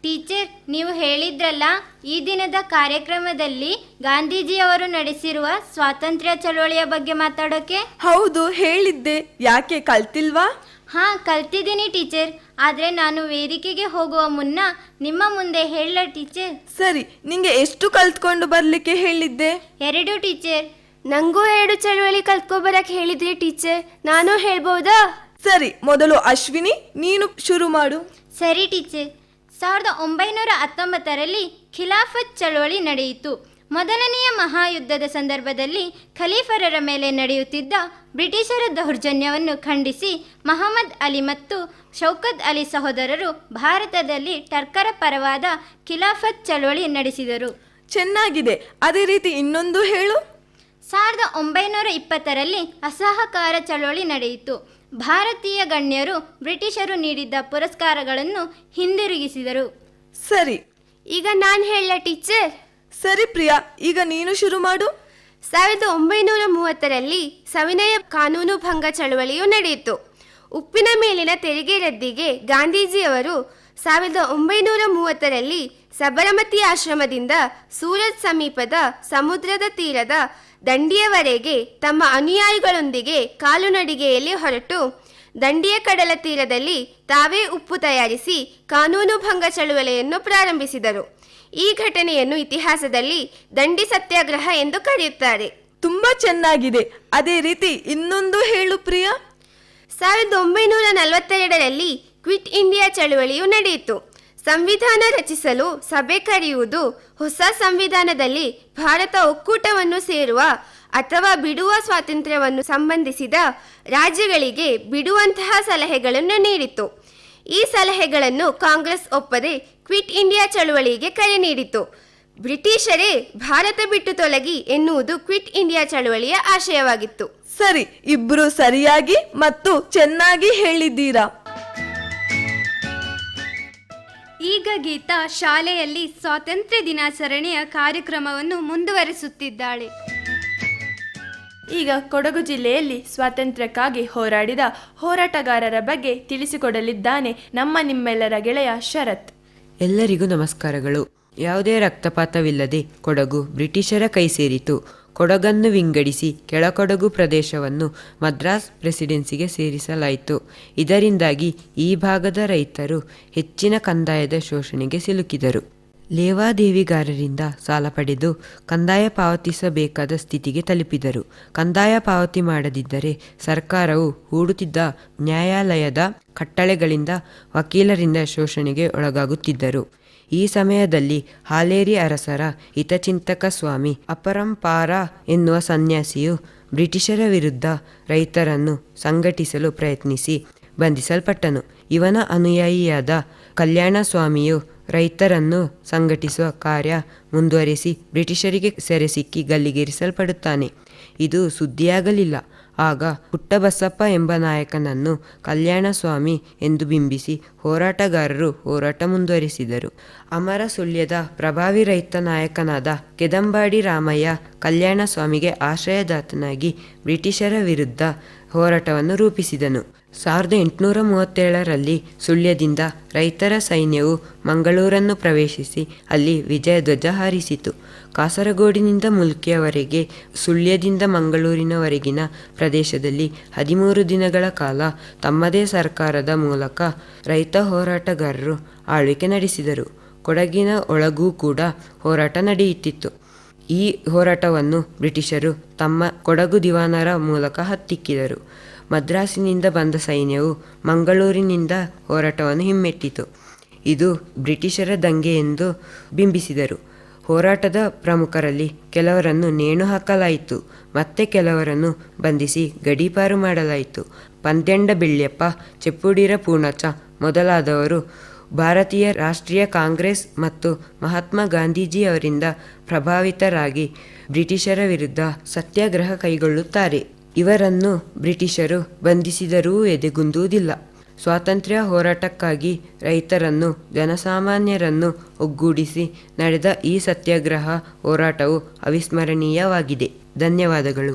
ಟೀಚರ್, ನೀವು ಹೇಳಿದ್ರಲ್ಲ, ಈ ದಿನದ ಕಾರ್ಯಕ್ರಮದಲ್ಲಿ ಗಾಂಧೀಜಿಯವರು ನಡೆಸಿರುವ ಸ್ವಾತಂತ್ರ್ಯ ಚಳವಳಿಯ ಬಗ್ಗೆ ಮಾತಾಡೋಕೆ. ಹೌದು, ಹೇಳಿದ್ದೆ. ಯಾಕೆ ಕಲ್ತಿಲ್ವಾ? ಹಾಂ, ಕಲ್ತಿದ್ದೀನಿ ಟೀಚರ್. ಆದರೆ ನಾನು ವೇದಿಕೆಗೆ ಹೋಗುವ ಮುನ್ನ ನಿಮ್ಮ ಮುಂದೆ ಹೇಳ ಟೀಚರ್. ಸರಿ, ನಿಂಗೆ ಎಷ್ಟು ಕಲ್ತ್ಕೊಂಡು ಬರ್ಲಿಕ್ಕೆ ಹೇಳಿದ್ದೆ? 2 ಟೀಚರ್. ನಂಗೂ 2 ಚಳವಳಿ ಕಲ್ತ್ಕೊಬರಕ್ಕೆ ಹೇಳಿದ್ರಿ ಟೀಚರ್, ನಾನು ಹೇಳ್ಬೋದಾ? ಸರಿ, ಮೊದಲು ಅಶ್ವಿನಿ, ನೀನು ಶುರು ಮಾಡು. ಸರಿ ಟೀಚರ್. 1919ರಲ್ಲಿ ಖಿಲಾಫತ್ ಚಳವಳಿ ನಡೆಯಿತು. ಮೊದಲನೆಯ ಮಹಾಯುದ್ಧದ ಸಂದರ್ಭದಲ್ಲಿ ಖಲೀಫರರ ಮೇಲೆ ನಡೆಯುತ್ತಿದ್ದ ಬ್ರಿಟಿಷರ ದೌರ್ಜನ್ಯವನ್ನು ಖಂಡಿಸಿ ಮಹಮ್ಮದ್ ಅಲಿ ಮತ್ತು ಶೌಕತ್ ಅಲಿ ಸಹೋದರರು ಭಾರತದಲ್ಲಿ ಟರ್ಕರ ಪರವಾದ ಖಿಲಾಫತ್ ಚಳವಳಿ ನಡೆಸಿದರು. ಚೆನ್ನಾಗಿದೆ. ಅದೇ ರೀತಿ ಇನ್ನೊಂದು ಹೇಳು. 1920ರಲ್ಲಿ ಅಸಹಕಾರ ಚಳವಳಿ ನಡೆಯಿತು. ಭಾರತೀಯ ಗಣ್ಯರು ಬ್ರಿಟಿಷರು ನೀಡಿದ್ದ ಪುರಸ್ಕಾರಗಳನ್ನು ಹಿಂದಿರುಗಿಸಿದರು. ಸರಿ, ಈಗ ನಾನು ಹೇಳ ಟೀಚರ್. ಸರಿ ಪ್ರಿಯಾ, ಈಗ ನೀನು ಶುರು ಮಾಡು. 1930ರಲ್ಲಿ ಸವಿನಯ ಕಾನೂನು ಭಂಗ ಚಳವಳಿಯು ನಡೆಯಿತು. ಉಪ್ಪಿನ ಮೇಲಿನ ತೆರಿಗೆ ರದ್ದಿಗೆ ಗಾಂಧೀಜಿಯವರು 1930ರಲ್ಲಿ ಸಬರಮತಿ ಆಶ್ರಮದಿಂದ ಸೂರತ್ ಸಮೀಪದ ಸಮುದ್ರದ ತೀರದ ದಂಡಿಯವರೆಗೆ ತಮ್ಮ ಅನುಯಾಯಿಗಳೊಂದಿಗೆ ಕಾಲುನಡಿಗೆಯಲ್ಲಿ ಹೊರಟು ದಂಡಿಯ ಕಡಲ ತೀರದಲ್ಲಿ ತಾವೇ ಉಪ್ಪು ತಯಾರಿಸಿ ಕಾನೂನು ಭಂಗ ಚಳುವಳಿಯನ್ನು ಪ್ರಾರಂಭಿಸಿದರು. ಈ ಘಟನೆಯನ್ನು ಇತಿಹಾಸದಲ್ಲಿ ದಂಡಿ ಸತ್ಯಾಗ್ರಹ ಎಂದು ಕರೆಯುತ್ತಾರೆ. ತುಂಬಾ ಚೆನ್ನಾಗಿದೆ. ಅದೇ ರೀತಿ ಇನ್ನೊಂದು ಹೇಳು ಪ್ರಿಯಾ. 1942ರಲ್ಲಿ ಕ್ವಿಟ್ ಇಂಡಿಯಾ ಚಳುವಳಿಯು ನಡೆಯಿತು. ಸಂವಿಧಾನ ರಚಿಸಲು ಸಭೆ ಕರೆಯುವುದು, ಹೊಸ ಸಂವಿಧಾನದಲ್ಲಿ ಭಾರತ ಒಕ್ಕೂಟವನ್ನು ಸೇರುವ ಅಥವಾ ಬಿಡುವ ಸ್ವಾತಂತ್ರ್ಯವನ್ನು ಸಂಬಂಧಿಸಿದ ರಾಜ್ಯಗಳಿಗೆ ಬಿಡುವಂತಹ ಸಲಹೆಗಳನ್ನು ನೀಡಿತು. ಈ ಸಲಹೆಗಳನ್ನು ಕಾಂಗ್ರೆಸ್ ಒಪ್ಪದೆ ಕ್ವಿಟ್ ಇಂಡಿಯಾ ಚಳುವಳಿಗೆ ಕರೆ ನೀಡಿತು. ಬ್ರಿಟಿಷರೇ ಭಾರತ ಬಿಟ್ಟು ತೊಲಗಿ ಎನ್ನುವುದು ಕ್ವಿಟ್ ಇಂಡಿಯಾ ಚಳುವಳಿಯ ಆಶಯವಾಗಿತ್ತು. ಸರಿ, ಇಬ್ರು ಸರಿಯಾಗಿ ಮತ್ತು ಚೆನ್ನಾಗಿ ಹೇಳಿದ್ದೀರಾ. ಈಗ ಗೀತಾ ಶಾಲೆಯಲ್ಲಿ ಸ್ವಾತಂತ್ರ್ಯ ದಿನಾಚರಣೆಯ ಕಾರ್ಯಕ್ರಮವನ್ನು ಮುಂದುವರಿಸುತ್ತಿದ್ದಾಳೆ. ಈಗ ಕೊಡಗು ಜಿಲ್ಲೆಯಲ್ಲಿ ಸ್ವಾತಂತ್ರ್ಯಕ್ಕಾಗಿ ಹೋರಾಡಿದ ಹೋರಾಟಗಾರರ ಬಗ್ಗೆ ತಿಳಿಸಿಕೊಡಲಿದ್ದಾನೆ ನಿಮ್ಮೆಲ್ಲರ ಗೆಳೆಯ ಶರತ್. ಎಲ್ಲರಿಗೂ ನಮಸ್ಕಾರಗಳು. ಯಾವುದೇ ರಕ್ತಪಾತವಿಲ್ಲದೆ ಕೊಡಗು ಬ್ರಿಟಿಷರ ಕೈ ಸೇರಿತು. ಕೊಡಗನ್ನು ವಿಂಗಡಿಸಿ ಕೆಳಕೊಡಗು ಪ್ರದೇಶವನ್ನು ಮದ್ರಾಸ್ ಪ್ರೆಸಿಡೆನ್ಸಿಗೆ ಸೇರಿಸಲಾಯಿತು. ಇದರಿಂದಾಗಿ ಈ ಭಾಗದ ರೈತರು ಹೆಚ್ಚಿನ ಕಂದಾಯದ ಶೋಷಣೆಗೆ ಸಿಲುಕಿದರು. ಲೇವಾದೇವಿಗಾರರಿಂದ ಸಾಲ ಪಡೆದು ಕಂದಾಯ ಪಾವತಿಸಬೇಕಾದ ಸ್ಥಿತಿಗೆ ತಲುಪಿದರು. ಕಂದಾಯ ಪಾವತಿ ಮಾಡದಿದ್ದರೆ ಸರ್ಕಾರವು ಹೂಡುತ್ತಿದ್ದ ನ್ಯಾಯಾಲಯದ ಕಟ್ಟಳೆಗಳಿಂದ ವಕೀಲರಿಂದ ಶೋಷಣೆಗೆ ಒಳಗಾಗುತ್ತಿದ್ದರು. ಈ ಸಮಯದಲ್ಲಿ ಹಾಲೇರಿ ಅರಸರ ಹಿತಚಿಂತಕ ಸ್ವಾಮಿ ಅಪರಂಪಾರ ಎನ್ನುವ ಸನ್ಯಾಸಿಯು ಬ್ರಿಟಿಷರ ವಿರುದ್ಧ ರೈತರನ್ನು ಸಂಘಟಿಸಲು ಪ್ರಯತ್ನಿಸಿ ಬಂಧಿಸಲ್ಪಟ್ಟನು. ಇವನ ಅನುಯಾಯಿಯಾದ ಕಲ್ಯಾಣ ಸ್ವಾಮಿಯು ರೈತರನ್ನು ಸಂಘಟಿಸುವ ಕಾರ್ಯ ಮುಂದುವರಿಸಿ ಬ್ರಿಟಿಷರಿಗೆ ಸೆರೆ ಸಿಕ್ಕಿ ಗಲ್ಲಿಗೇರಿಸಲ್ಪಡುತ್ತಾನೆ. ಇದು ಸುದ್ದಿಯಾಗಲಿಲ್ಲ. ಆಗ ಪುಟ್ಟಬಸಪ್ಪ ಎಂಬ ನಾಯಕನನ್ನು ಕಲ್ಯಾಣ ಸ್ವಾಮಿ ಎಂದು ಬಿಂಬಿಸಿ ಹೋರಾಟಗಾರರು ಹೋರಾಟ ಮುಂದುವರಿಸಿದರು. ಅಮರ ಸುಳ್ಯದ ಪ್ರಭಾವಿ ರೈತ ನಾಯಕನಾದ ಕೆದಂಬಾಡಿ ರಾಮಯ್ಯ ಕಲ್ಯಾಣ ಸ್ವಾಮಿಗೆ ಆಶ್ರಯದಾತನಾಗಿ ಬ್ರಿಟಿಷರ ವಿರುದ್ಧ ಹೋರಾಟವನ್ನು ರೂಪಿಸಿದನು. 1837ರಲ್ಲಿ ಸುಳ್ಯದಿಂದ ರೈತರ ಸೈನ್ಯವು ಮಂಗಳೂರನ್ನು ಪ್ರವೇಶಿಸಿ ಅಲ್ಲಿ ವಿಜಯಧ್ವಜ ಹಾರಿಸಿತು. ಕಾಸರಗೋಡಿನಿಂದ ಮುಲ್ಕಿಯವರೆಗೆ ಸುಳ್ಯದಿಂದ ಮಂಗಳೂರಿನವರೆಗಿನ ಪ್ರದೇಶದಲ್ಲಿ 13 ದಿನಗಳ ಕಾಲ ತಮ್ಮದೇ ಸರ್ಕಾರದ ಮೂಲಕ ರೈತ ಹೋರಾಟಗಾರರು ಆಳ್ವಿಕೆ ನಡೆಸಿದರು. ಕೊಡಗಿನ ಒಳಗೂ ಕೂಡ ಹೋರಾಟ ನಡೆಯುತ್ತಿತ್ತು. ಈ ಹೋರಾಟವನ್ನು ಬ್ರಿಟಿಷರು ತಮ್ಮ ಕೊಡಗು ದಿವಾನರ ಮೂಲಕ ಹತ್ತಿಕ್ಕಿದರು. ಮದ್ರಾಸಿನಿಂದ ಬಂದ ಸೈನ್ಯವು ಮಂಗಳೂರಿನಿಂದ ಹೋರಾಟವನ್ನು ಹಿಮ್ಮೆಟ್ಟಿತು. ಇದು ಬ್ರಿಟಿಷರ ದಂಗೆ ಎಂದು ಬಿಂಬಿಸಿದರು. ಹೋರಾಟದ ಪ್ರಮುಖರಲ್ಲಿ ಕೆಲವರನ್ನು ನೇಣು ಹಾಕಲಾಯಿತು, ಮತ್ತೆ ಕೆಲವರನ್ನು ಬಂಧಿಸಿ ಗಡೀಪಾರು ಮಾಡಲಾಯಿತು. ಪಂದ್ಯಂಡ ಬೆಳ್ಯಪ್ಪ, ಚೆಪ್ಪುಡಿರ ಪೂರ್ಣಚ ಮೊದಲಾದವರು ಭಾರತೀಯ ರಾಷ್ಟ್ರೀಯ ಕಾಂಗ್ರೆಸ್ ಮತ್ತು ಮಹಾತ್ಮ ಗಾಂಧೀಜಿಯವರಿಂದ ಪ್ರಭಾವಿತರಾಗಿ ಬ್ರಿಟಿಷರ ವಿರುದ್ಧ ಸತ್ಯಾಗ್ರಹ ಕೈಗೊಳ್ಳುತ್ತಾರೆ. ಇವರನ್ನು ಬ್ರಿಟಿಷರು ಬಂಧಿಸಿದರೂ ಎದೆಗುಂದುವುದಿಲ್ಲ. ಸ್ವಾತಂತ್ರ್ಯ ಹೋರಾಟಕ್ಕಾಗಿ ರೈತರನ್ನು ಜನಸಾಮಾನ್ಯರನ್ನು ಒಗ್ಗೂಡಿಸಿ ನಡೆದ ಈ ಸತ್ಯಾಗ್ರಹ ಹೋರಾಟವು ಅವಿಸ್ಮರಣೀಯವಾಗಿದೆ. ಧನ್ಯವಾದಗಳು.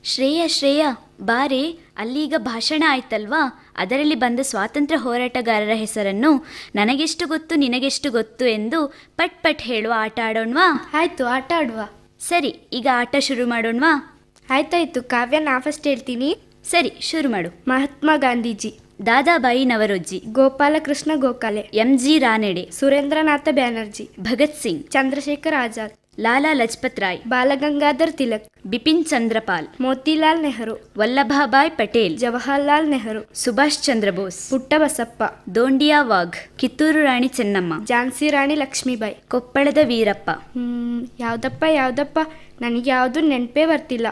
ಶ್ರೇಯ ಬಾರೆ, ಅಲ್ಲೀಗ ಭಾಷಣ ಆಯ್ತಲ್ವಾ? ಅದರಲ್ಲಿ ಬಂದ ಸ್ವಾತಂತ್ರ್ಯ ಹೋರಾಟಗಾರರ ಹೆಸರನ್ನು ನನಗೆಷ್ಟು ಗೊತ್ತು ನಿನಗೆಷ್ಟು ಗೊತ್ತು ಎಂದು ಪಟ್ ಹೇಳುವ ಆಟ ಆಡೋಣವಾ? ಆಯ್ತು, ಆಟ ಆಡುವ. ಸರಿ, ಈಗ ಆಟ ಶುರು ಮಾಡೋಣವಾ? ಆಯ್ತಾಯ್ತು. ಕಾವ್ಯ, ನಾ ಫಸ್ಟ್ ಹೇಳ್ತೀನಿ. ಸರಿ, ಶುರು ಮಾಡು. ಮಹಾತ್ಮ ಗಾಂಧೀಜಿ, ದಾದಾಬಾಯಿ ನವರೋಜಿ, ಗೋಪಾಲಕೃಷ್ಣ ಗೋಖಲೆ, MG ರಾನೆಡೆ, ಸುರೇಂದ್ರನಾಥ ಬ್ಯಾನರ್ಜಿ, ಭಗತ್ ಸಿಂಗ್, ಚಂದ್ರಶೇಖರ್ ಆಜಾದ್, ಲಾಲಾ ಲಜಪತ್ ರಾಯ್, ಬಾಲಗಂಗಾಧರ್ ತಿಲಕ್, ಬಿಪಿನ್ ಚಂದ್ರಪಾಲ್, ಮೋತಿಲಾಲ್ ನೆಹರು, ವಲ್ಲಭಭಾಯ್ ಪಟೇಲ್, ಜವಾಹರ್ಲಾಲ್ ನೆಹರು, ಸುಭಾಷ್ ಚಂದ್ರ ಬೋಸ್, ಪುಟ್ಟಬಸಪ್ಪ, ದೋಂಡಿಯಾ ವಾಘ್, ಕಿತ್ತೂರು ರಾಣಿ ಚೆನ್ನಮ್ಮ, ಝಾನ್ಸಿ ರಾಣಿ ಲಕ್ಷ್ಮೀಬಾಯಿ, ಕೊಪ್ಪಳದ ವೀರಪ್ಪ. ಯಾವ್ದಪ್ಪ ನನಗೆ ಯಾವುದು ನೆನಪೇ ಬರ್ತಿಲ್ಲ.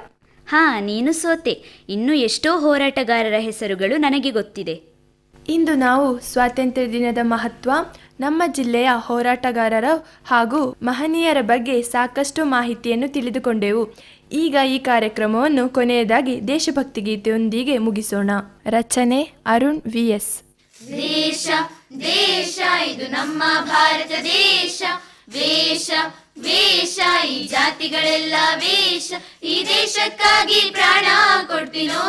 ಹಾ, ನೀನು ಸೋತೆ. ಇನ್ನೂ ಎಷ್ಟೋ ಹೋರಾಟಗಾರರ ಹೆಸರುಗಳು ನನಗೆ ಗೊತ್ತಿದೆ. ಇಂದು ನಾವು ಸ್ವಾತಂತ್ರ್ಯ ದಿನದ ಮಹತ್ವ, ನಮ್ಮ ಜಿಲ್ಲೆಯ ಹೋರಾಟಗಾರರ ಹಾಗೂ ಮಹನೀಯರ ಬಗ್ಗೆ ಸಾಕಷ್ಟು ಮಾಹಿತಿಯನ್ನು ತಿಳಿದುಕೊಂಡೆವು. ಈಗ ಈ ಕಾರ್ಯಕ್ರಮವನ್ನು ಕೊನೆಯದಾಗಿ ದೇಶಭಕ್ತಿ ಗೀತೆಯೊಂದಿಗೆ ಮುಗಿಸೋಣ. ರಚನೆ ಅರುಣ್ VS. ದೇಶ ದೇಶ ಇದು ನಮ್ಮ ಭಾರತ ದೇಶ, ವೇಷ ವೇಷ ಈ ಜಾತಿಗಳೆಲ್ಲ ವೇಷ, ಈ ದೇಶಕ್ಕಾಗಿ ಪ್ರಾಣ ಕೊಡ್ತೀನೋ,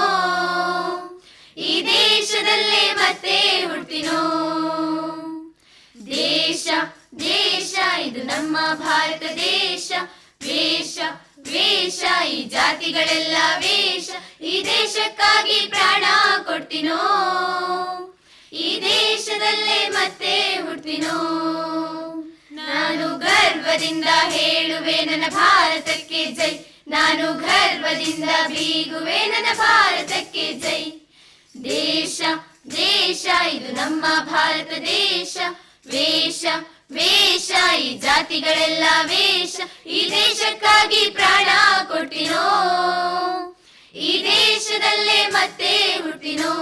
ಈ ದೇಶದಲ್ಲೇ ಮತ್ತೆ ಹುಡ್ತೀನೋ. ದೇಶ ದೇಶ ಇದು ನಮ್ಮ ಭಾರತ ದೇಶ, ವೇಷ ವೇಷ ಈ ಜಾತಿಗಳೆಲ್ಲ ವೇಷ, ಈ ದೇಶಕ್ಕಾಗಿ ಪ್ರಾಣ ಕೊಡ್ತೀನೋ, ಈ ದೇಶದಲ್ಲೇ ಮತ್ತೆ ಹುಡ್ತೀನೋ. ನಾನು ಗರ್ವದಿಂದ ಹೇಳುವೆ ನನ್ನ ಭಾರತಕ್ಕೆ ಜೈ, ನಾನು ಗರ್ವದಿಂದ ಬೀಗುವೆ ನನ್ನ ಭಾರತಕ್ಕೆ ಜೈ. ದೇಶ ದೇಶ ಇದು ನಮ್ಮ ಭಾರತ ದೇಶ, ವೇಷ ವೇಷ ಈ ಜಾತಿಗಳೆಲ್ಲ ವೇಷ, ಈ ದೇಶಕ್ಕಾಗಿ ಪ್ರಾಣ ಕೊಡ್ತೀನೋ, ಈ ದೇಶದಲ್ಲೇ ಮತ್ತೆ ಹುಡ್ತೀನೋ.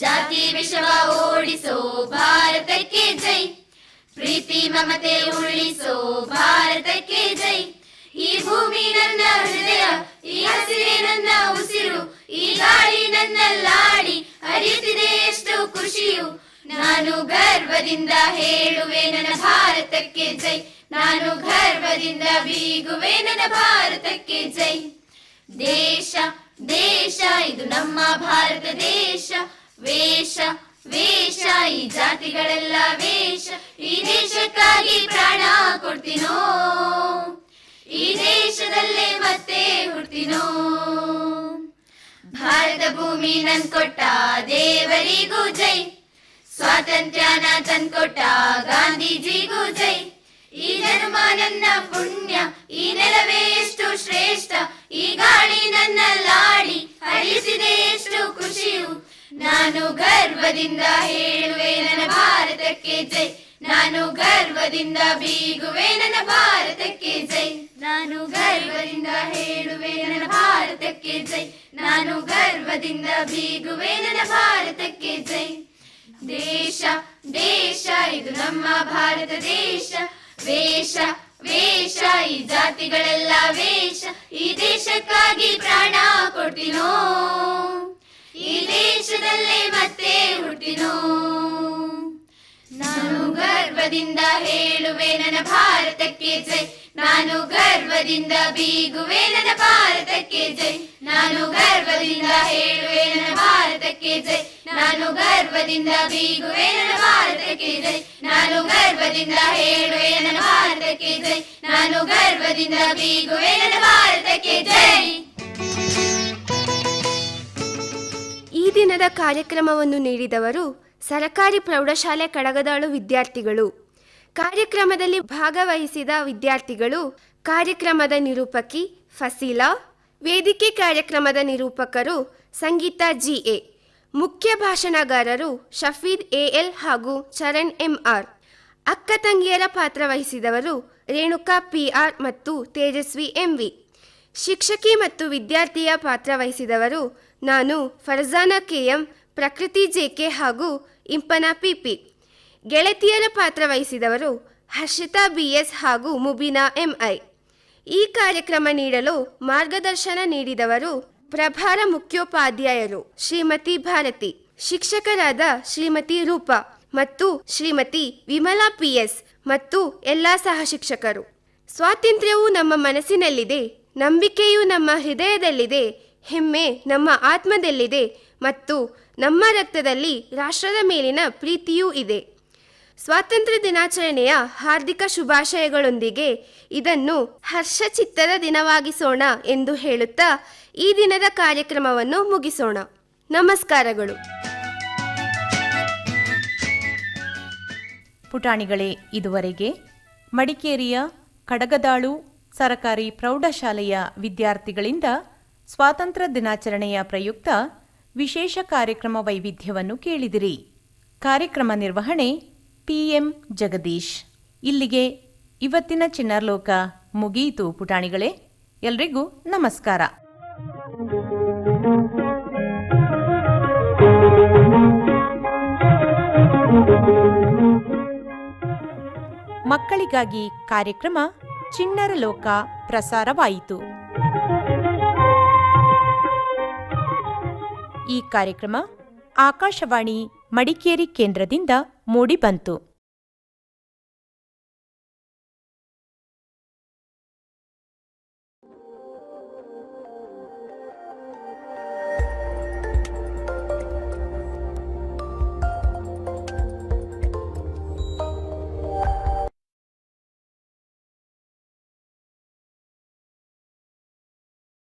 ಜಾತಿ ವಿಷವ ಓಡಿಸೋ ಭಾರತಕ್ಕೆ ಜೈ, ಪ್ರೀತಿ ಮಮತೆ ಉಳಿಸೋ ಭಾರತಕ್ಕೆ ಜೈ. ಈ ಭೂಮಿ ನನ್ನ ಹೃದಯ, ಈ ಹಸಿರೇ ನನ್ನ ಉಸಿರು, ಈ ಗಾಳಿ ನನ್ನ ಲಾಡಿ, ಹರಿಯುತ್ತಿದೆ ಎಷ್ಟು ಖುಷಿಯು. ನಾನು ಗರ್ವದಿಂದ ಹೇಳುವೆ ನನ್ನ ಭಾರತಕ್ಕೆ ಜೈ, ನಾನು ಗರ್ವದಿಂದ ಬೀಗುವೆ ನನ್ನ ಭಾರತಕ್ಕೆ ಜೈ. ದೇಶ ದೇಶ ಇದು ನಮ್ಮ ಭಾರತ ದೇಶ, ವೇಷ ವೇಷ ಈ ಜಾತಿಗಳೆಲ್ಲ ವೇಷ, ಈ ದೇಶಕ್ಕಾಗಿ ಪ್ರಾಣ ಕೊಡ್ತೀನೋ, ಈ ದೇಶದಲ್ಲೇ ಮತ್ತೆ ಹುಡ್ತೀನೋ. ಭಾರತ ಭೂಮಿ ನನ್ ಕೊಟ್ಟ ದೇವರಿಗೂ ಜೈ, ಸ್ವಾತಂತ್ರ್ಯನ ತಂದ್ಕೊಟ್ಟ ಗಾಂಧೀಜಿಗೂ ಜೈ. ಈ ಜನ್ಮ ನನ್ನ ಪುಣ್ಯ, ಈ ನೆಲವೇ ಎಷ್ಟು ಶ್ರೇಷ್ಠ, ಈ ಗಾಳಿ ನನ್ನ ಲಾಡಿ, ಹರಿಯುತ್ತಿದೆ ಎಷ್ಟು ಖುಷಿಯು. ನಾನು ಗರ್ವದಿಂದ ಹೇಳುವೆ ನನ್ನ ಭಾರತಕ್ಕೆ ಜೈ, ನಾನು ಗರ್ವದಿಂದ ಬೀಗುವೆ ನನ್ನ ಭಾರತಕ್ಕೆ ಜೈ. ನಾನು ಗರ್ವದಿಂದ ಹೇಳುವೆ ನನ್ನ ಭಾರತಕ್ಕೆ ಜೈ, ನಾನು ಗರ್ವದಿಂದ ಬೀಗುವೆ ನನ್ನ ಭಾರತಕ್ಕೆ ಜೈ. ದೇಶ ದೇಶ ಇದು ನಮ್ಮ ಭಾರತ ದೇಶ, ವೇಷ ವೇಷ ಈ ಜಾತಿಗಳೆಲ್ಲ ವೇಷ, ಈ ದೇಶಕ್ಕಾಗಿ ಪ್ರಾಣ ಕೊಡ್ತೀನೋ, ಈ ದೇಶದಲ್ಲೇ ಮತ್ತೆ ಹುಡ್ತೀನೋ. ನಾನು ಗರ್ವದಿಂದ ಹೇಳುವೆ ನನ್ನ ಭಾರತಕ್ಕೆ ಜೈ, ನಾನು ಗರ್ವದಿಂದ ಬೀಗುವೆ ನನ್ನ ಭಾರತಕ್ಕೆ ಜೈ, ನಾನು ಗರ್ವದಿಂದ ಹೇಳುವೆ ನನ್ನ ಭಾರತಕ್ಕೆ ಜೈ, ನಾನು ಗರ್ವದಿಂದ ಬೀಗುವೆ ನನ್ನ ಭಾರತಕ್ಕೆ ಜೈ, ನಾನು ಗರ್ವದಿಂದ ಹೇಳುವೆ ನನ್ನ ಭಾರತಕ್ಕೆ ಜೈ, ನಾನು ಗರ್ವದಿಂದ ಬೀಗುವೆ ನನ್ನ ಭಾರತಕ್ಕೆ ಜೈ. ಈ ದಿನದ ಕಾರ್ಯಕ್ರಮವನ್ನು ನೀಡಿದವರು ಸರಕಾರಿ ಪ್ರೌಢಶಾಲೆ ಕಡಗದಾಳು ವಿದ್ಯಾರ್ಥಿಗಳು. ಕಾರ್ಯಕ್ರಮದಲ್ಲಿ ಭಾಗವಹಿಸಿದ ವಿದ್ಯಾರ್ಥಿಗಳು ಕಾರ್ಯಕ್ರಮದ ನಿರೂಪಕಿ ಫಸೀಲಾ, ವೇದಿಕೆ ಕಾರ್ಯಕ್ರಮದ ನಿರೂಪಕರು ಸಂಗೀತಾ ಜಿಎ, ಮುಖ್ಯ ಭಾಷಣಗಾರರು ಶಫೀದ್ ಎಎಲ್ ಹಾಗೂ ಚರಣ್ ಎಂಆರ್. ಅಕ್ಕ ತಂಗಿಯರ ಪಾತ್ರ ವಹಿಸಿದವರು ರೇಣುಕಾ ಪಿಆರ್ ಮತ್ತು ತೇಜಸ್ವಿ ಎಂವಿ. ಶಿಕ್ಷಕಿ ಮತ್ತು ವಿದ್ಯಾರ್ಥಿಯ ಪಾತ್ರ ವಹಿಸಿದವರು ನಾನು ಫರ್ಜಾನಾ ಕೆಎಂ, ಪ್ರಕೃತಿ ಜೆಕೆ ಹಾಗೂ ಇಂಪನಾ ಪಿಪಿ. ಗೆಳತಿಯರ ಪಾತ್ರ ವಹಿಸಿದವರು ಹರ್ಷಿತಾ ಬಿಎಸ್ ಹಾಗೂ ಮುಬೀನಾ ಎಂಐ. ಈ ಕಾರ್ಯಕ್ರಮ ನೀಡಲು ಮಾರ್ಗದರ್ಶನ ನೀಡಿದವರು ಪ್ರಭಾರ ಮುಖ್ಯೋಪಾಧ್ಯಾಯರು ಶ್ರೀಮತಿ ಭಾರತಿ, ಶಿಕ್ಷಕರಾದ ಶ್ರೀಮತಿ ರೂಪಾ ಮತ್ತು ಶ್ರೀಮತಿ ವಿಮಲಾ ಪಿಎಸ್ ಮತ್ತು ಎಲ್ಲ ಸಹ ಶಿಕ್ಷಕರು. ಸ್ವಾತಂತ್ರ್ಯವು ನಮ್ಮ ಮನಸ್ಸಿನಲ್ಲಿದೆ, ನಂಬಿಕೆಯು ನಮ್ಮ ಹೃದಯದಲ್ಲಿದೆ, ಹೆಮ್ಮೆ ನಮ್ಮ ಆತ್ಮದಲ್ಲಿದೆ ಮತ್ತು ನಮ್ಮ ರಕ್ತದಲ್ಲಿ ರಾಷ್ಟ್ರದ ಮೇಲಿನ ಪ್ರೀತಿಯೂ ಇದೆ. ಸ್ವಾತಂತ್ರ್ಯ ದಿನಾಚರಣೆಯ ಹಾರ್ದಿಕ ಶುಭಾಶಯಗಳೊಂದಿಗೆ ಇದನ್ನು ಹರ್ಷಚಿತ್ತದ ದಿನವಾಗಿಸೋಣ ಎಂದು ಹೇಳುತ್ತಾ ಈ ದಿನದ ಕಾರ್ಯಕ್ರಮವನ್ನು ಮುಗಿಸೋಣ. ನಮಸ್ಕಾರಗಳು. ಪುಟಾಣಿಗಳೇ, ಇದುವರೆಗೆ ಮಡಿಕೇರಿಯ ಕಡಗದಾಳು ಸರಕಾರಿ ಪ್ರೌಢಶಾಲೆಯ ವಿದ್ಯಾರ್ಥಿಗಳಿಂದ ಸ್ವಾತಂತ್ರ್ಯ ದಿನಾಚರಣೆಯ ಪ್ರಯುಕ್ತ ವಿಶೇಷ ಕಾರ್ಯಕ್ರಮ ವೈವಿಧ್ಯವನ್ನು ಕೇಳಿದಿರಿ. ಕಾರ್ಯಕ್ರಮ ನಿರ್ವಹಣೆ ಪಿಎಂ ಜಗದೀಶ್. ಇಲ್ಲಿಗೆ ಇವತ್ತಿನ ಚಿನ್ನರ್ಲೋಕ ಮುಗಿಯಿತು ಪುಟಾಣಿಗಳೇ. ಎಲ್ರಿಗೂ ನಮಸ್ಕಾರ. ಮಕ್ಕಳಿಗಾಗಿ ಕಾರ್ಯಕ್ರಮ ಚಿಣ್ಣರ ಲೋಕ ಪ್ರಸಾರವಾಯಿತು. ಈ ಕಾರ್ಯಕ್ರಮ ಆಕಾಶವಾಣಿ ಮಡಿಕೇರಿ ಕೇಂದ್ರದಿಂದ ಮೂಡಿಬಂತು.